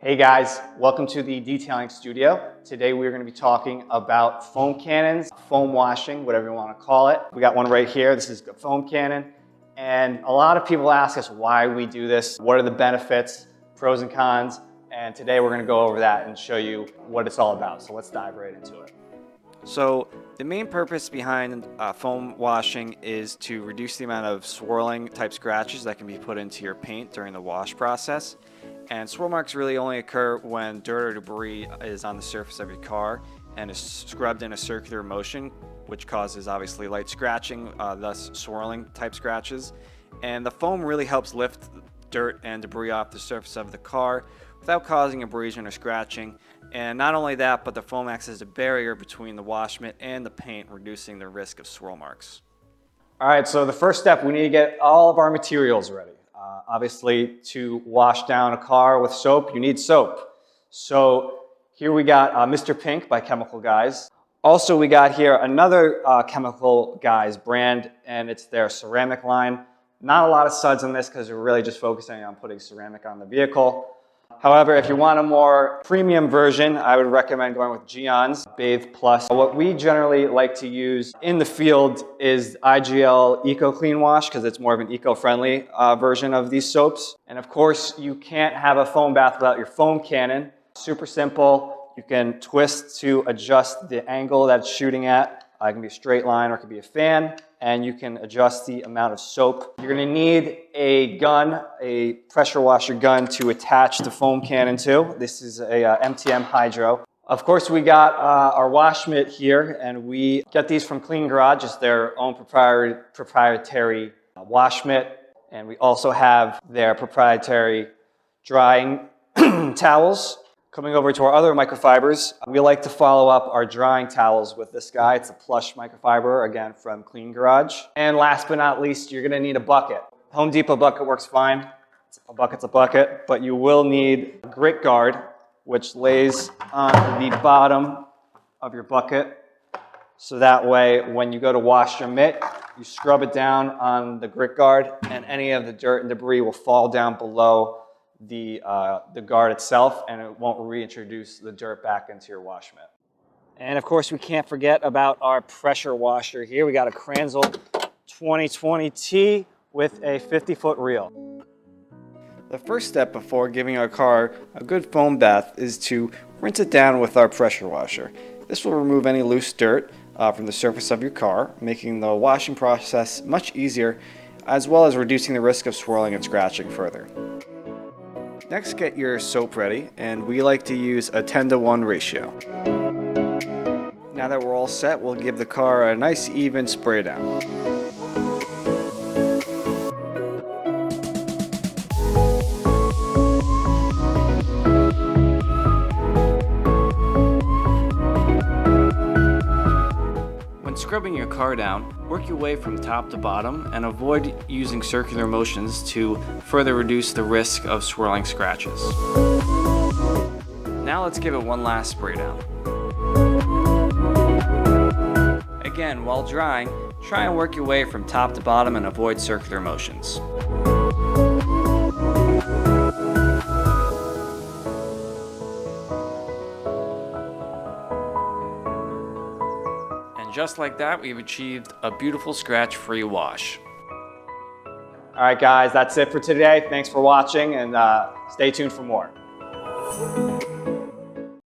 Hey guys, welcome to the detailing studio. Today we're going to be talking about foam cannons, foam washing, whatever you want to call it. We got one right here. This is a foam cannon. And a lot of people ask us why we do this, what are the benefits, pros and cons, and today we're going to go over that and show you what it's all about. So let's dive right into it. So the main purpose behind foam washing is to reduce the amount of swirling type scratches that can be put into your paint during the wash process. And swirl marks really only occur when dirt or debris is on the surface of your car and is scrubbed in a circular motion, which causes obviously light scratching, thus swirling type scratches. And the foam really helps lift dirt and debris off the surface of the car without causing abrasion or scratching. And not only that, but the foam acts as a barrier between the wash mitt and the paint, reducing the risk of swirl marks. All right, so the first step, we need to get all of our materials ready. Obviously, to wash down a car with soap, you need soap. So here we got Mr. Pink by Chemical Guys. Also, we got here another Chemical Guys brand, and it's their ceramic line. Not a lot of suds in this because we're really just focusing on putting ceramic on the vehicle. However, if you want a more premium version, I would recommend going with Geon's Bathe Plus. What we generally like to use in the field is IGL Eco Clean Wash because it's more of an eco-friendly version of these soaps. And of course, you can't have a foam bath without your foam cannon. Super simple. You can twist to adjust the angle that it's shooting at. It can be a straight line or it could be a fan. And you can adjust the amount of soap. You're going to need a gun, a pressure washer gun to attach the foam cannon to. This is a MTM Hydro. Of course, we got our wash mitt here, and we get these from Clean Garage. It's their own proprietary wash mitt. And we also have their proprietary drying towels. Coming over to our other microfibers, we like to follow up our drying towels with this guy. It's a plush microfiber, again, from Clean Garage. And last but not least, you're gonna need a bucket. Home Depot bucket works fine. A bucket's a bucket, but you will need a grit guard, which lays on the bottom of your bucket. So that way, when you go to wash your mitt, you scrub it down on the grit guard, and any of the dirt and debris will fall down below the guard itself, and it won't reintroduce the dirt back into your wash mitt. And of course, we can't forget about our pressure washer here. We got a Kranzel 2020T with a 50-foot reel. The first step before giving our car a good foam bath is to rinse it down with our pressure washer. This will remove any loose dirt from the surface of your car, making the washing process much easier, as well as reducing the risk of swirling and scratching further. Next, get your soap ready, and we like to use a 10-to-1 ratio. Now that we're all set, we'll give the car a nice even spray down. When scrubbing your car down, work your way from top to bottom and avoid using circular motions to further reduce the risk of swirling scratches. Now let's give it one last spray down. Again, while drying, try and work your way from top to bottom and avoid circular motions. Just like that, we've achieved a beautiful scratch-free wash. All right, guys, that's it for today. Thanks for watching, and stay tuned for more.